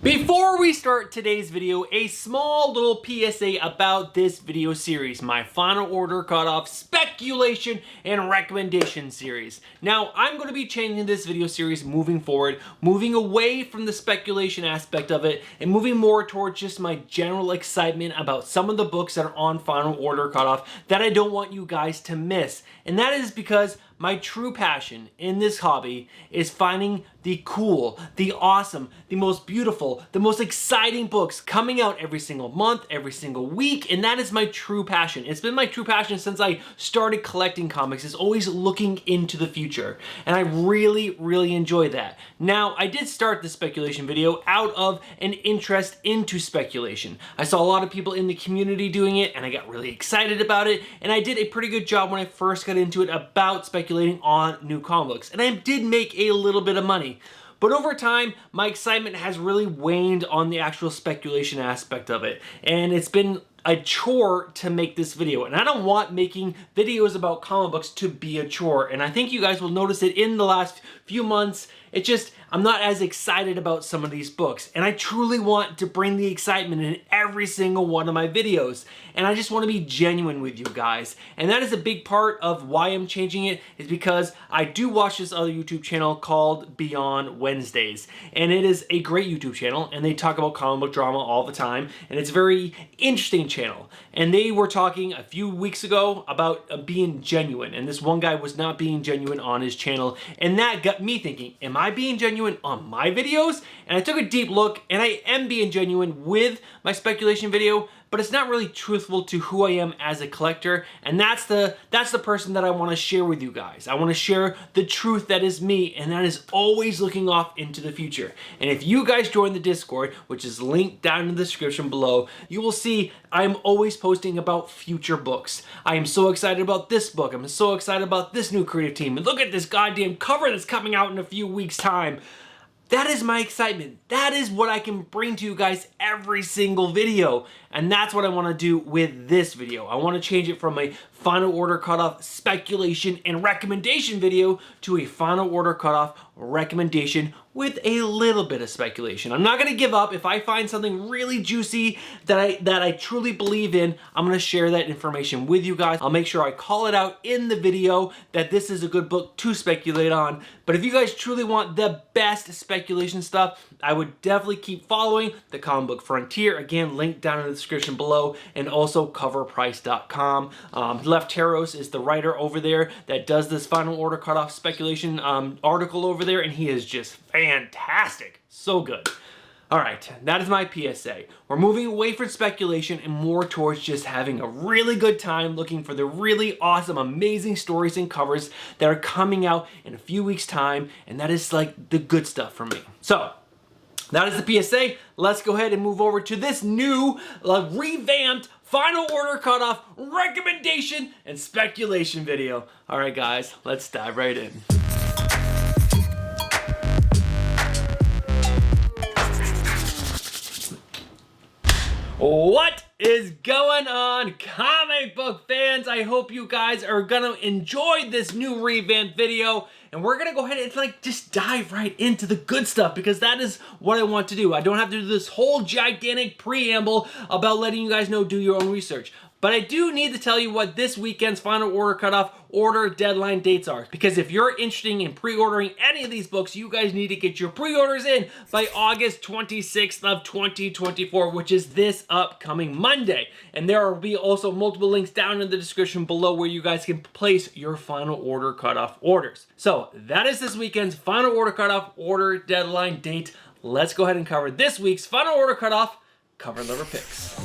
Before we start today's video, a small little PSA about this video series, my Final Order Cutoff Speculation and Recommendation series. Now, I'm going to be changing this video series moving forward, moving away from the speculation aspect of it, and moving more towards just my general excitement about some of the books that are on Final Order Cutoff that I don't want you guys to miss. And that is because my true passion in this hobby is finding the cool, the awesome, the most beautiful, the most exciting books coming out every single month, every single week, and that is my true passion. It's been my true passion since I started collecting comics, is always looking into the future, and I really enjoy that. Now, I did start the speculation video out of an interest into speculation. I saw a lot of people in the community doing it, and I got really excited about it, and I did a pretty good job when I first got into it about speculating on new comic books, and I did make a little bit of money. But over time, my excitement has really waned on the actual speculation aspect of it, and it's been a chore to make this video, and I don't want making videos about comic books to be a chore, and I think you guys will notice it in the last few months. It just, I'm not as excited about some of these books, and I truly want to bring the excitement in every single one of my videos, and I just want to be genuine with you guys, and that is a big part of why I'm changing it, is because I do watch this other YouTube channel called Beyond Wednesdays, and it is a great YouTube channel, and they talk about comic book drama all the time, and it's a very interesting channel, and they were talking a few weeks ago about being genuine, and this one guy was not being genuine on his channel, and that got me thinking, am I being genuine on my videos? And I took a deep look, and I am being genuine with my speculation video, but it's not really truthful to who I am as a collector, and that's the person that I want to share with you guys. I want to share the truth that is me, and that is always looking off into the future. And if you guys join the Discord, which is linked down in the description below, you will see I'm always posting about future books. I am so excited about this book. I'm so excited about this new creative team. And look at this goddamn cover that's coming out in a few weeks' time. That is my excitement. That is what I can bring to you guys every single video. And that's what I want to do with this video. I want to change it from a Final Order Cutoff speculation and recommendation video to a Final Order Cutoff recommendation with a little bit of speculation. I'm not going to give up. If I find something really juicy that I truly believe in, I'm going to share that information with you guys. I'll make sure I call it out in the video that this is a good book to speculate on. But if you guys truly want the best speculation stuff, I would definitely keep following the Comic Book Frontier. Again, linked down in the description below, and also coverprice.com. Lefteros is the writer over there that does this Final Order Cutoff speculation article over there, and he is just fantastic. So good. All right, that is my PSA. We're moving away from speculation and more towards just having a really good time looking for the really awesome, amazing stories and covers that are coming out in a few weeks' time, and that is like the good stuff for me. So, that is the PSA. Let's go ahead and move over to this new, revamped Final Order Cutoff recommendation and speculation video. All right, guys, let's dive right in. What is going on, comic book fans? I hope you guys are gonna enjoy this new revamped video, and we're gonna go ahead and just dive right into the good stuff, because that is what I want to do. I don't have to do this whole gigantic preamble about letting you guys know, do your own research. But I do need to tell you what this weekend's Final Order Cutoff order deadline dates are. Because if you're interested in pre-ordering any of these books, you guys need to get your pre-orders in by August 26th of 2024, which is this upcoming Monday. And there will be also multiple links down in the description below where you guys can place your Final Order Cutoff orders. So that is this weekend's Final Order Cutoff order deadline date. Let's go ahead and cover this week's Final Order Cutoff cover letter picks.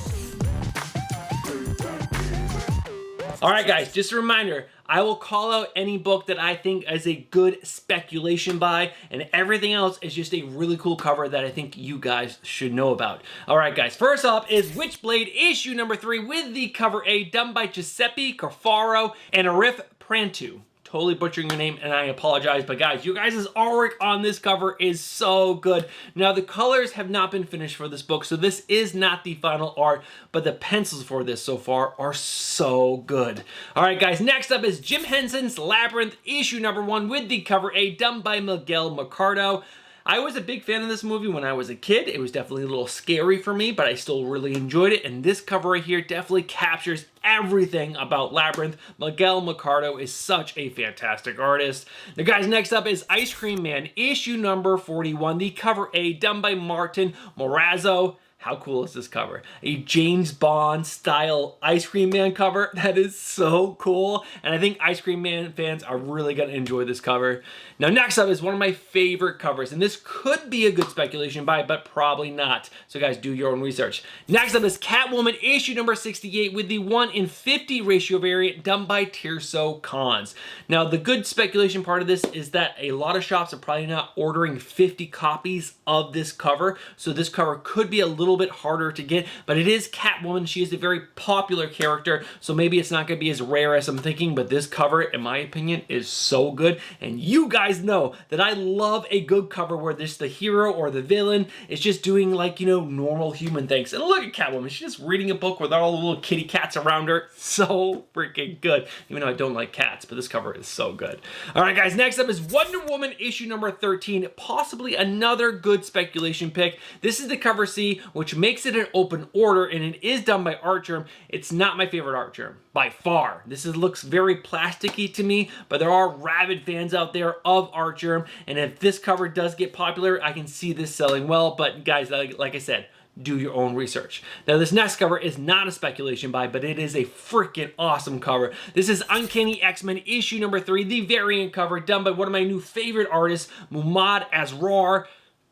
Alright guys, just a reminder, I will call out any book that I think is a good speculation buy, and everything else is just a really cool cover that I think you guys should know about. Alright guys, first up is Witchblade issue number 3 with the cover A done by Giuseppe Carfaro and Arif Prantu. Totally butchering your name, and I apologize, but guys, you guys' artwork on this cover is so good. Now, the colors have not been finished for this book, so this is not the final art, but the pencils for this so far are so good. All right, guys, next up is Jim Henson's Labyrinth, issue number 1 with the cover A done by Miguel Mercado. I was a big fan of this movie when I was a kid. It was definitely a little scary for me, but I still really enjoyed it. And this cover right here definitely captures everything about Labyrinth. Miguel Mercado is such a fantastic artist. Now guys, next up is Ice Cream Man, issue number 41, the cover A, done by Martin Morazzo. How cool is this cover? A James Bond style Ice Cream Man cover. That is so cool. And I think Ice Cream Man fans are really going to enjoy this cover. Now next up is one of my favorite covers. And this could be a good speculation buy, but probably not. So guys, do your own research. Next up is Catwoman issue number 68 with the 1:50 ratio variant done by Tirso Cons. Now the good speculation part of this is that a lot of shops are probably not ordering 50 copies of this cover. So this cover could be a little bit harder to get, but it is Catwoman. She is a very popular character, so maybe it's not going to be as rare as I'm thinking, but this cover, in my opinion, is so good. And you guys know that I love a good cover where this the hero or the villain is just doing like, you know, normal human things. And look at Catwoman. She's just reading a book with all the little kitty cats around her. So freaking good. Even though I don't like cats, but this cover is so good. All right, guys, next up is Wonder Woman issue number 13, possibly another good speculation pick. This is the cover C, which makes it an open order, and it is done by Artgerm. It's not my favorite Artgerm by far. This looks very plasticky to me, but there are rabid fans out there of Artgerm, and if this cover does get popular, I can see this selling well. But guys, like I said, do your own research. Now this next cover is not a speculation buy, but it is a freaking awesome cover. This is Uncanny X-Men issue number 3, the variant cover done by one of my new favorite artists, Muhammad Asrar.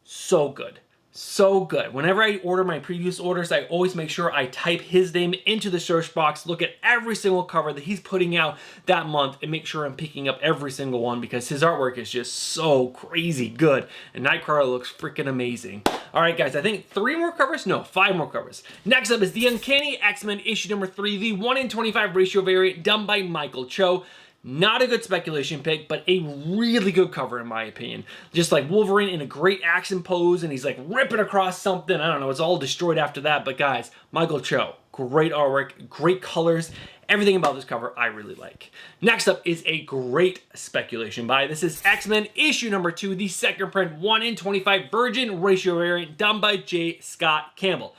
So good. So good. Whenever I order my previous orders, I always make sure I type his name into the search box, look at every single cover that he's putting out that month, and make sure I'm picking up every single one because his artwork is just so crazy good. And Nightcrawler looks freaking amazing. All right, guys, I think 3 more covers? No, 5 more covers. Next up is the Uncanny X-Men issue number 3, the 1:25 ratio variant done by Michael Cho. Not a good speculation pick, but a really good cover in my opinion. Just like Wolverine in a great action pose, and he's like ripping across something. I don't know, it's all destroyed after that. But guys, Michael Cho, great artwork, great colors. Everything about this cover I really like. Next up is a great speculation buy. This is X-Men issue number 2, the second print 1:25 virgin ratio variant done by J. Scott Campbell.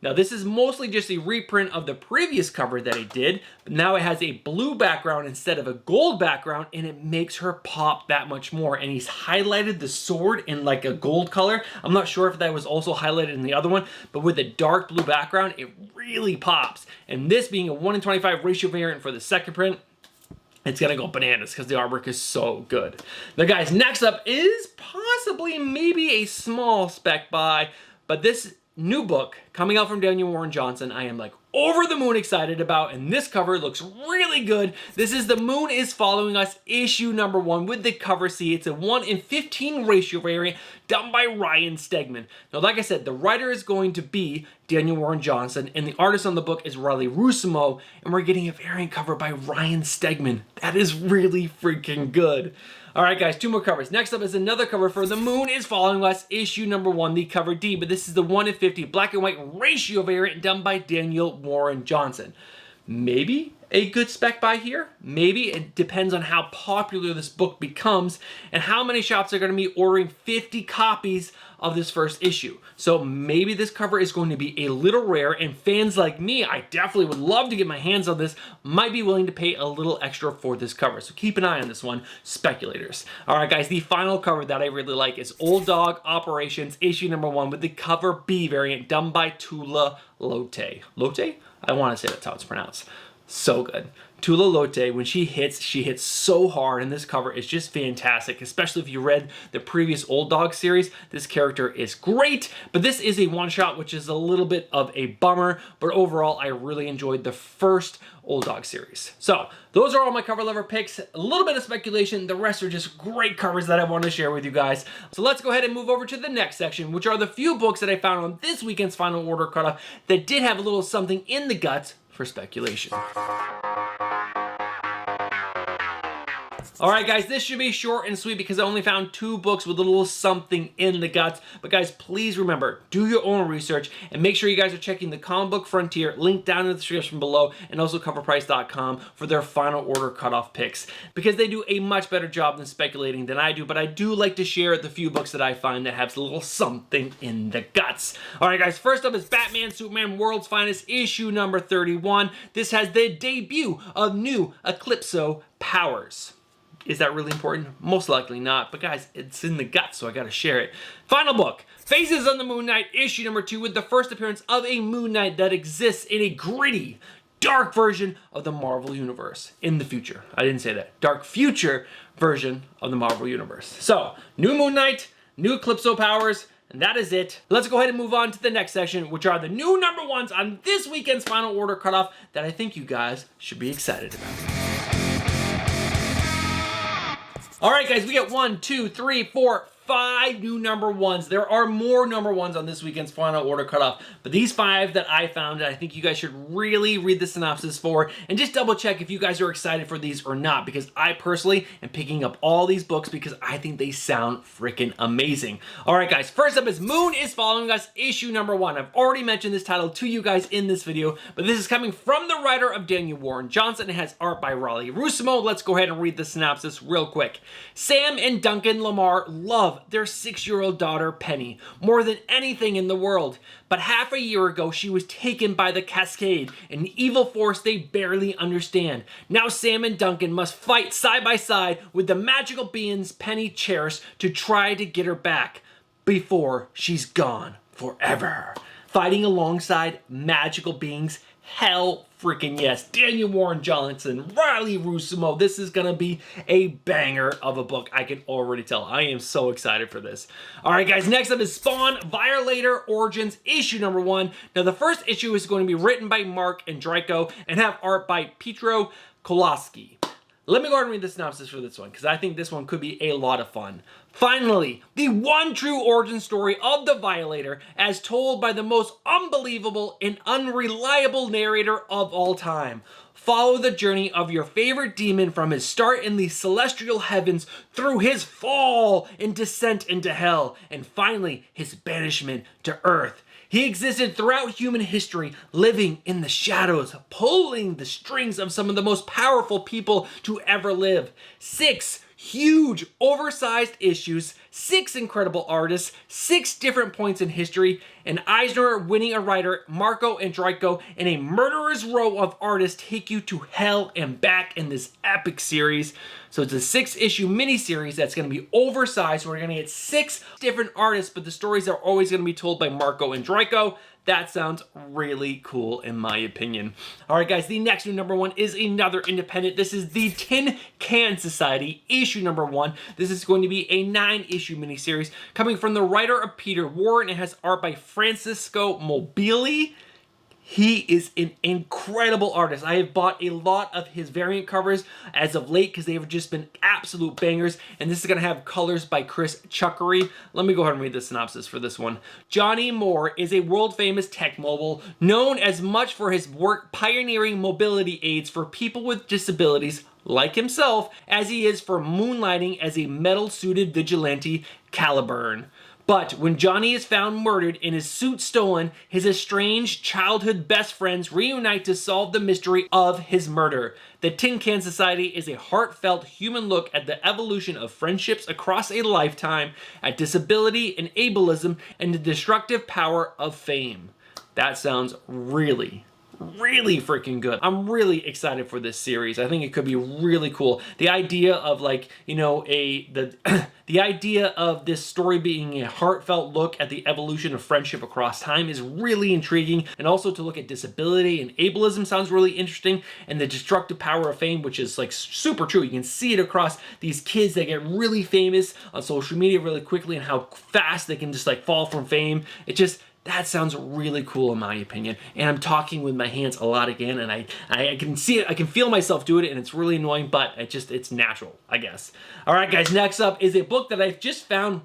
Now this is mostly just a reprint of the previous cover that he did, but now it has a blue background instead of a gold background, and it makes her pop that much more. And he's highlighted the sword in like a gold color. I'm not sure if that was also highlighted in the other one, but with a dark blue background, it really pops. And this being a 1:25 ratio variant for the second print, it's gonna go bananas because the artwork is so good. Now guys, next up is possibly maybe a small spec buy, but this new book coming out from Daniel Warren Johnson, I am like over the moon excited about, and this cover looks really good. This is The Moon is Following Us issue number 1 with the cover C. It's a 1:15 ratio variant done by Ryan Stegman. Now, like I said, the writer is going to be Daniel Warren Johnson, and the artist on the book is Riley Rusimo, and we're getting a variant cover by Ryan Stegman. That is really freaking good. All right, guys, 2 more covers. Next up is another cover for The Moon is Following Us, issue number 1, the cover D, but this is the 1:50 black and white ratio variant done by Daniel Warren Johnson. Maybe a good spec buy here. Maybe. It depends on how popular this book becomes and how many shops are going to be ordering 50 copies of this first issue. So maybe this cover is going to be a little rare, and fans like me, I definitely would love to get my hands on this, might be willing to pay a little extra for this cover. So keep an eye on this one, speculators. All right, guys, the final cover that I really like is Old Dog Operations issue number 1 with the cover B variant done by Tula Lote. Lote? I want to say that's how it's pronounced. So good. Tula Lote, when she hits so hard, and this cover is just fantastic, especially if you read the previous Old Dog series. This character is great, but this is a one-shot, which is a little bit of a bummer, but overall, I really enjoyed the first Old Dog series. So, those are all my cover lever picks. A little bit of speculation, the rest are just great covers that I want to share with you guys. So let's go ahead and move over to the next section, which are the few books that I found on this weekend's Final Order cutoff that did have a little something in the guts for speculation. All right, guys, this should be short and sweet because I only found 2 books with a little something in the guts. But guys, please remember, do your own research and make sure you guys are checking the Comic Book Frontier, link down in the description below, and also coverprice.com for their final order cutoff picks because they do a much better job than speculating than I do. But I do like to share the few books that I find that have a little something in the guts. All right, guys, first up is Batman Superman World's Finest, issue number 31. This has the debut of new Eclipso powers. Is that really important? Most likely not, but guys, it's in the guts, so I gotta share it. Final book, Faces on the Moon Knight, issue number 2, with the first appearance of a Moon Knight that exists in a gritty, dark version of the Marvel Universe in the future. I didn't say that. Dark future version of the Marvel Universe. So, new Moon Knight, new Eclipso powers, and that is it. Let's go ahead and move on to the next section, which are the new number 1s on this weekend's final order cutoff that I think you guys should be excited about. All right, guys, we get 1, 2, 3, 4, 5 new number 1s. There are more number 1s on this weekend's final order cutoff, but these 5 that I found that I think you guys should really read the synopsis for and just double check if you guys are excited for these or not, because I personally am picking up all these books because I think they sound freaking amazing. All right, guys, first up is Moon is Following Us, issue number 1. I've already mentioned this title to you guys in this video, but this is coming from the writer of Daniel Warren Johnson. It has art by Raleigh Rusimo. Let's go ahead and read the synopsis real quick. Sam and Duncan Lamar love their 6-year-old daughter, Penny, more than anything in the world. But half a year ago, she was taken by the Cascade, an evil force they barely understand. Now Sam and Duncan must fight side by side with the magical beings Penny cherished to try to get her back before she's gone forever. Fighting alongside magical beings, hell freaking yes. Daniel Warren Johnson, Riley Rusimo. This is gonna be a banger of a book. I can already tell. I am so excited for this. All right, guys, next up is Spawn Violator Origins, issue number 1. Now, the first issue is going to be written by Mark Andreyko and have art by Pietro Kowalski. Let me go ahead and read the synopsis for this one, because I think this one could be a lot of fun. Finally, the one true origin story of the Violator, as told by the most unbelievable and unreliable narrator of all time. Follow the journey of your favorite demon from his start in the celestial heavens through his fall and descent into hell, and finally his banishment to earth. He existed throughout human history, living in the shadows, pulling the strings of some of the most powerful people to ever live. 6 huge, oversized issues, 6 incredible artists, 6 different points in history, an Eisner-winning writer, Marco Andreyko, and a murderer's row of artists take you to hell and back in this epic series. So it's a 6-issue miniseries that's going to be oversized. We're going to get 6 different artists, but the stories are always going to be told by Marco Andreyko. That sounds really cool in my opinion. All right, guys, the next new number 1 is another independent. This is the Tin Can Society, issue number 1. This is going to be a 9-issue miniseries coming from the writer of Peter Warren. It has art by Francisco Mobili. He is an incredible artist. I have bought a lot of his variant covers as of late because they have just been absolute bangers. And this is going to have colors by Chris Chuckery. Let me go ahead and read the synopsis for this one. Johnny Moore is a world-famous tech mogul known as much for his work pioneering mobility aids for people with disabilities like himself as he is for moonlighting as a metal-suited vigilante Caliburn. But when Johnny is found murdered and his suit stolen, his estranged childhood best friends reunite to solve the mystery of his murder. The Tin Can Society is a heartfelt human look at the evolution of friendships across a lifetime, at disability and ableism, and the destructive power of fame. That sounds really freaking good. I'm really excited for this series. I think it could be really cool. The idea of, like, you know, the idea of this story being a heartfelt look at the evolution of friendship across time is really intriguing, and also to look at disability and ableism sounds really interesting, and the destructive power of fame, which is like super true. You can see it across these kids that get really famous on social media really quickly and how fast they can just like fall from fame. That sounds really cool in my opinion. And I'm talking with my hands a lot again, and I can see it, I can feel myself doing it, and it's really annoying, but it's natural, I guess. All right, guys, next up is a book that I've just found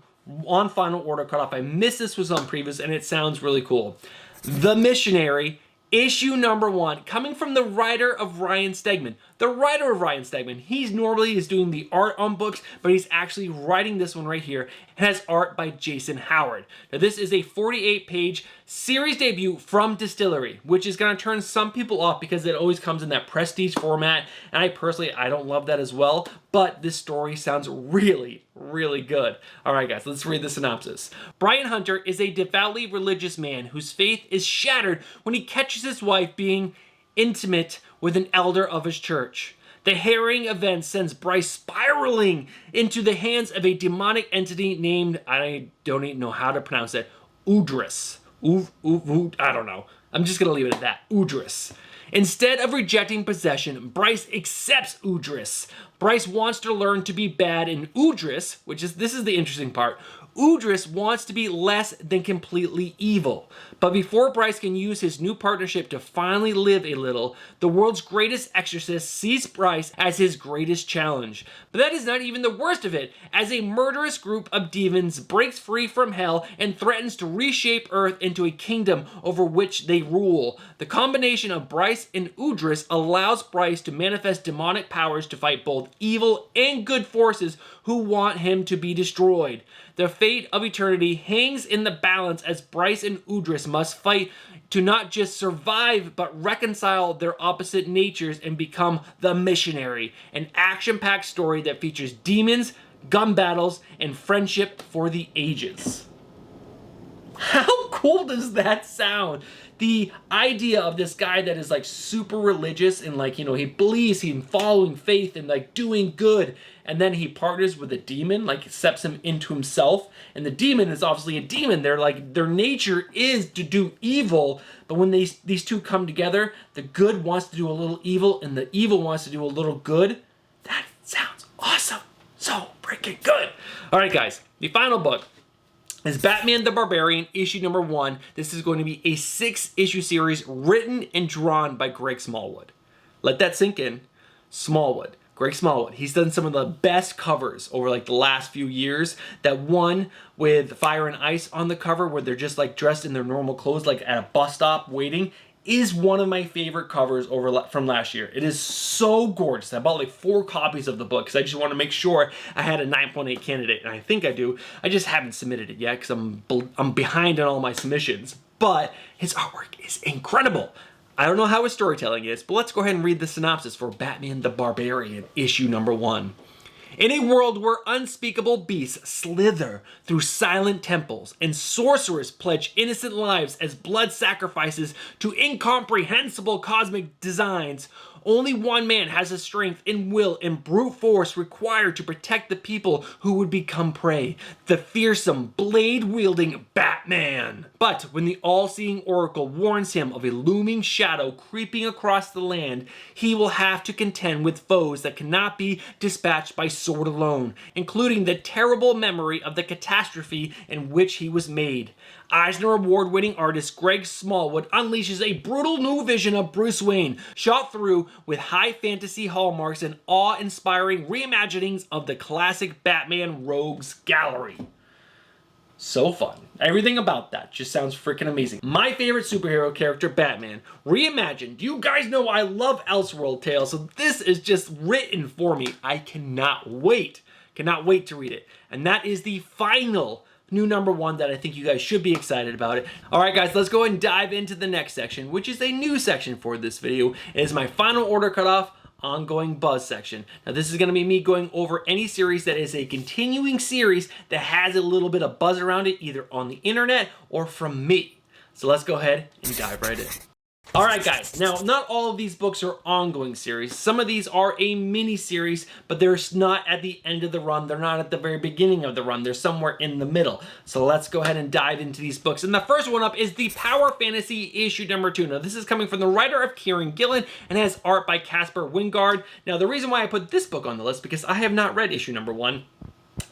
on Final Order Cutoff. I missed this was on previous, and it sounds really cool. The Missionary, Issue number 1, coming from the writer of Ryan Stegman. The writer of Ryan Stegman, he's normally is doing the art on books, but he's actually writing this one right here. It has art by Jason Howard. Now this is a 48-page series debut from Distillery, which is going to turn some people off because it always comes in that prestige format, and I don't love that as well, but this story sounds really, really good. Alright guys, let's read the synopsis. Brian Hunter is a devoutly religious man whose faith is shattered when he catches his wife being intimate with an elder of his church. The harrowing event sends Bryce spiraling into the hands of a demonic entity named, I don't even know how to pronounce it, Udris. I don't know. I'm just gonna leave it at that. Udris. Instead of rejecting possession, Bryce accepts Udris. Bryce wants to learn to be bad, and Udris, this is the interesting part, Udris wants to be less than completely evil. But before Bryce can use his new partnership to finally live a little, the world's greatest exorcist sees Bryce as his greatest challenge. But that is not even the worst of it, as a murderous group of demons breaks free from hell and threatens to reshape Earth into a kingdom over which they rule. The combination of Bryce and Udris allows Bryce to manifest demonic powers to fight both evil and good forces who want him to be destroyed. The fate of eternity hangs in the balance as Bryce and Udris must fight to not just survive, but reconcile their opposite natures and become the missionary. An action-packed story that features demons, gun battles, and friendship for the ages. How cool does that sound? The idea of this guy that is like super religious and like, you know, he believes he's following faith and like doing good, and then he partners with a demon, like accepts him into himself, and the demon is obviously a demon. They're like, their nature is to do evil, but when these two come together, the good wants to do a little evil and the evil wants to do a little good. That sounds awesome. So freaking good. All right, guys, the final book is Batman the Barbarian, issue number 1. This is going to be a 6-issue series written and drawn by Greg Smallwood. Let that sink in. Smallwood. Greg Smallwood. He's done some of the best covers over like the last few years. That one with Fire and Ice on the cover where they're just like dressed in their normal clothes like at a bus stop waiting is one of my favorite covers from last year. It is so gorgeous. I bought like 4 copies of the book because I just want to make sure I had a 9.8 candidate, and I think I do. I just haven't submitted it yet because I'm behind on all my submissions, but his artwork is incredible. I don't know how his storytelling is, but let's go ahead and read the synopsis for Batman the Barbarian, issue number 1. In a world where unspeakable beasts slither through silent temples and sorcerers pledge innocent lives as blood sacrifices to incomprehensible cosmic designs, only one man has the strength and will and brute force required to protect the people who would become prey: the fearsome, blade-wielding Batman. But when the all-seeing Oracle warns him of a looming shadow creeping across the land, he will have to contend with foes that cannot be dispatched by sword alone, including the terrible memory of the catastrophe in which he was made. Eisner Award-winning artist Greg Smallwood unleashes a brutal new vision of Bruce Wayne, shot through with high fantasy hallmarks and awe-inspiring reimaginings of the classic Batman Rogues Gallery. So fun. Everything about that just sounds freaking amazing. My favorite superhero character, Batman, reimagined. You guys know I love Elseworld tales, so this is just written for me. I cannot wait. Cannot wait to read it. And that is the final new number 1 that I think you guys should be excited about it. Alright guys, let's go ahead and dive into the next section, which is a new section for this video. It is my final order cutoff ongoing buzz section. Now this is going to be me going over any series that is a continuing series that has a little bit of buzz around it, either on the internet or from me. So let's go ahead and dive right in. Alright guys, now not all of these books are ongoing series. Some of these are a mini series, but they're not at the end of the run. They're not at the very beginning of the run. They're somewhere in the middle. So let's go ahead and dive into these books. And the first one up is the Power Fantasy issue number 2. Now this is coming from the writer of Kieran Gillen and has art by Casper Wingard. Now the reason why I put this book on the list because I have not read issue number 1.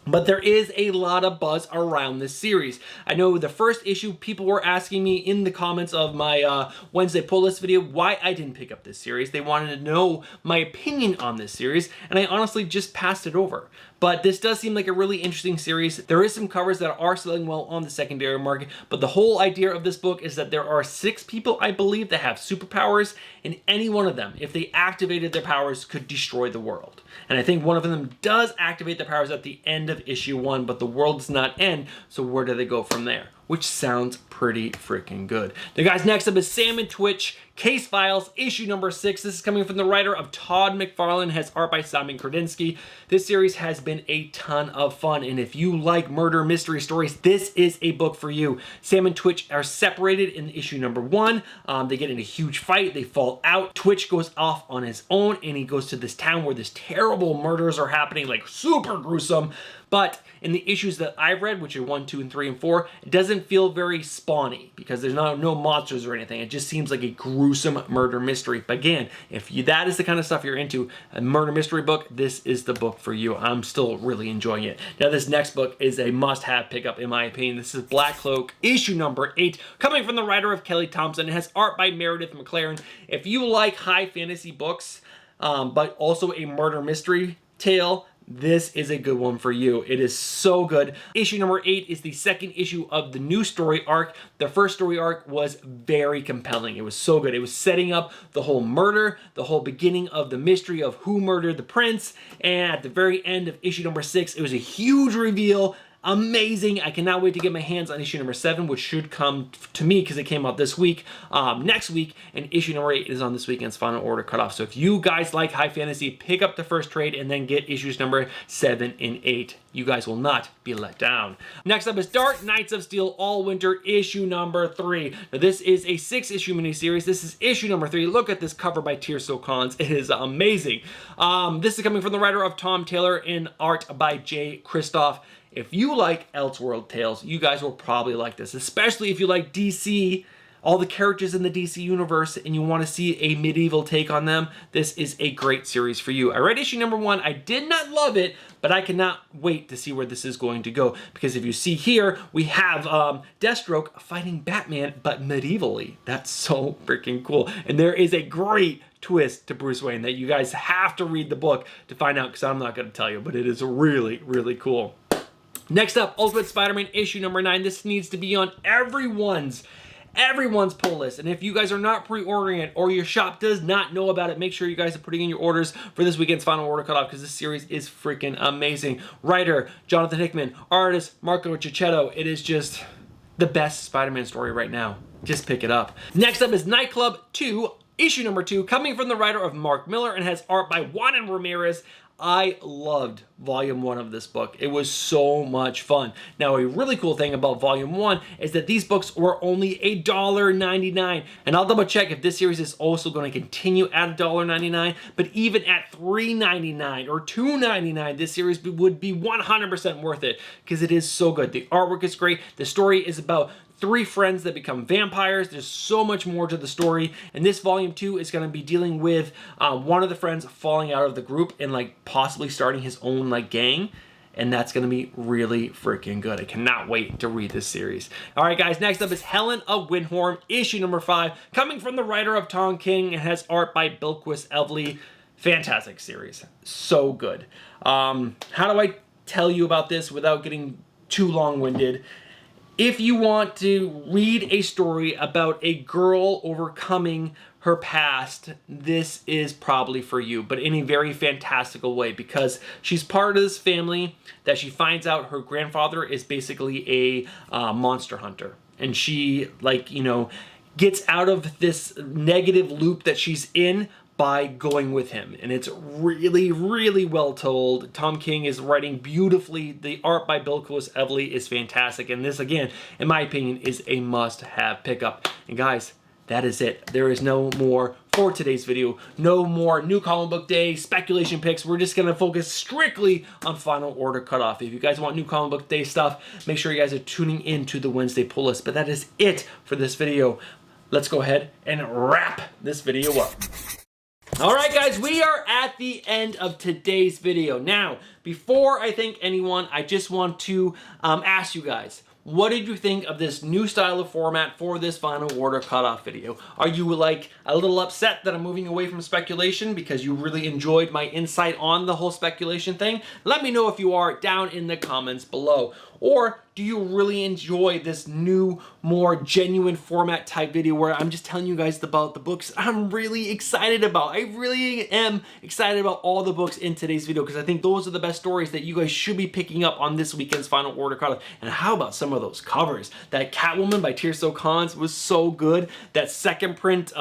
But there is a lot of buzz around this series. I know the first issue, people were asking me in the comments of my Wednesday pull list video why I didn't pick up this series. They wanted to know my opinion on this series, and I honestly just passed it over. But this does seem like a really interesting series. There is some covers that are selling well on the secondary market, but the whole idea of this book is that there are 6 people, I believe, that have superpowers, and any one of them, if they activated their powers, could destroy the world. And I think one of them does activate their powers at the end of issue 1, but the world does not end, so where do they go from there? Which sounds pretty freaking good. Now guys, next up is Sam and Twitch, Case Files, issue number 6. This is coming from the writer of Todd McFarlane, has art by Simon Kredinsky. This series has been a ton of fun, and if you like murder mystery stories, this is a book for you. Sam and Twitch are separated in issue number 1. They get in a huge fight, they fall out. Twitch goes off on his own, and he goes to this town where this terrible murders are happening, like super gruesome. But in the issues that I've read, which are 1, 2, and 3, and 4, it doesn't feel very spawny because there's no monsters or anything. It just seems like a gruesome murder mystery. But again, if that is the kind of stuff you're into, a murder mystery book, this is the book for you. I'm still really enjoying it. Now, this next book is a must-have pickup in my opinion. This is Black Cloak, issue number 8, coming from the writer of Kelly Thompson. It has art by Meredith McLaren. If you like high fantasy books, but also a murder mystery tale, this is a good one for you. It is so good. Issue number 8 is the second issue of the new story arc. The first story arc was very compelling. It was so good. It was setting up the whole murder, the whole beginning of the mystery of who murdered the prince, and at the very end of issue number 6, it was a huge reveal. Amazing. I cannot wait to get my hands on issue number 7, which should come to me because it came out this week, next week, and issue number 8 is on this weekend's Final Order cutoff. So if you guys like high fantasy, pick up the first trade and then get issues number 7 and 8. You guys will not be let down. Next up is Dark Knights of Steel All Winter, issue number 3. Now this is a 6-issue miniseries. This is issue number 3. Look at this cover by Tirso Collins. It is amazing. This is coming from the writer of Tom Taylor and art by Jay Kristoff. If you like Elseworld tales, you guys will probably like this, especially if you like DC, all the characters in the DC universe, and you want to see a medieval take on them. This is a great series for you. I read issue number 1. I did not love it, but I cannot wait to see where this is going to go, because if you see here, we have Deathstroke fighting Batman, but medievally. That's so freaking cool. And there is a great twist to Bruce Wayne that you guys have to read the book to find out, because I'm not going to tell you, but it is really, really cool. Next up, Ultimate Spider-Man issue number 9. This needs to be on everyone's pull list. And if you guys are not pre-ordering it or your shop does not know about it, make sure you guys are putting in your orders for this weekend's Final Order cutoff, because this series is freaking amazing. Writer, Jonathan Hickman. Artist, Marco Cicchetto. It is just the best Spider-Man story right now. Just pick it up. Next up is Nightclub 2, issue number 2, coming from the writer of Mark Miller and has art by Juan Ramirez. I loved volume 1 of this book. It was so much fun. Now, a really cool thing about volume 1 is that these books were only $1.99. And I'll double check if this series is also going to continue at $1.99. But even at $3.99 or $2.99, this series would be 100% worth it, because it is so good. The artwork is great. The story is about 3 friends that become vampires. There's so much more to the story. And this volume 2 is going to be dealing with one of the friends falling out of the group and like possibly starting his own like gang. And that's going to be really freaking good. I cannot wait to read this series. All right, guys, next up is Helen of Windhorn, issue number 5, coming from the writer of Tom King and has art by Bilquis Evely. Fantastic series. So good. How do I tell you about this without getting too long-winded? If you want to read a story about a girl overcoming her past, this is probably for you, but in a very fantastical way, because she's part of this family that she finds out her grandfather is basically a monster hunter. And she, like, you know, gets out of this negative loop that she's in by going with him. And it's really, really well told. Tom King is writing beautifully. The art by Bilquis Evely is fantastic. And this, again, in my opinion, is a must-have pickup. And guys, that is it. There is no more for today's video. No more new comic book day, speculation picks. We're just going to focus strictly on Final Order cutoff. If you guys want new comic book day stuff, make sure you guys are tuning in to the Wednesday pull list. But that is it for this video. Let's go ahead and wrap this video up. All right, guys, we are at the end of today's video. Now, before I thank anyone, I just want to ask you guys, what did you think of this new style of format for this final order cutoff video? Are you like a little upset that I'm moving away from speculation because you really enjoyed my insight on the whole speculation thing? Let me know if you are down in the comments below. Or do you really enjoy this new, more genuine format type video where I'm just telling you guys about the books I'm really excited about? I really am excited about all the books in today's video because I think those are the best stories that you guys should be picking up on this weekend's final order cutoff. And how about some of those covers? That Catwoman by Tirso Cons was so good. That second print,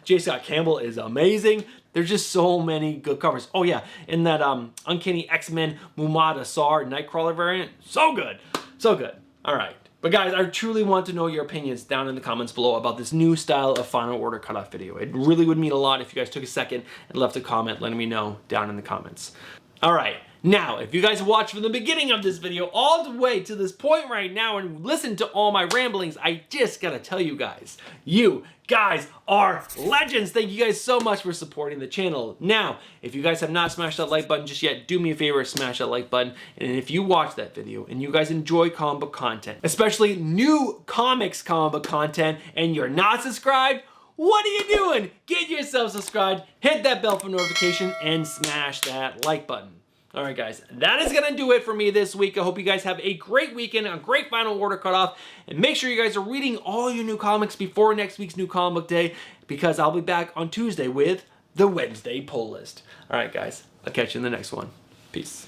J. Scott Campbell is amazing. There's just so many good covers. Oh yeah, and that Uncanny X-Men Mumada Sar Nightcrawler variant, so good, so good. All right, but guys, I truly want to know your opinions down in the comments below about this new style of final order cutoff video. It really would mean a lot if you guys took a second and left a comment letting me know down in the comments. All right. Now, if you guys watched from the beginning of this video all the way to this point right now and listened to all my ramblings, I just gotta tell you guys, you guys are legends. Thank you guys so much for supporting the channel. Now, if you guys have not smashed that like button just yet, do me a favor, smash that like button. And if you watch that video and you guys enjoy comic book content, especially new comics comic book content, and you're not subscribed, what are you doing? Get yourself subscribed, hit that bell for notification, and smash that like button. All right, guys, that is going to do it for me this week. I hope you guys have a great weekend, a great final order cutoff, and make sure you guys are reading all your new comics before next week's new comic book day, because I'll be back on Tuesday with the Wednesday pull list. All right, guys, I'll catch you in the next one. Peace.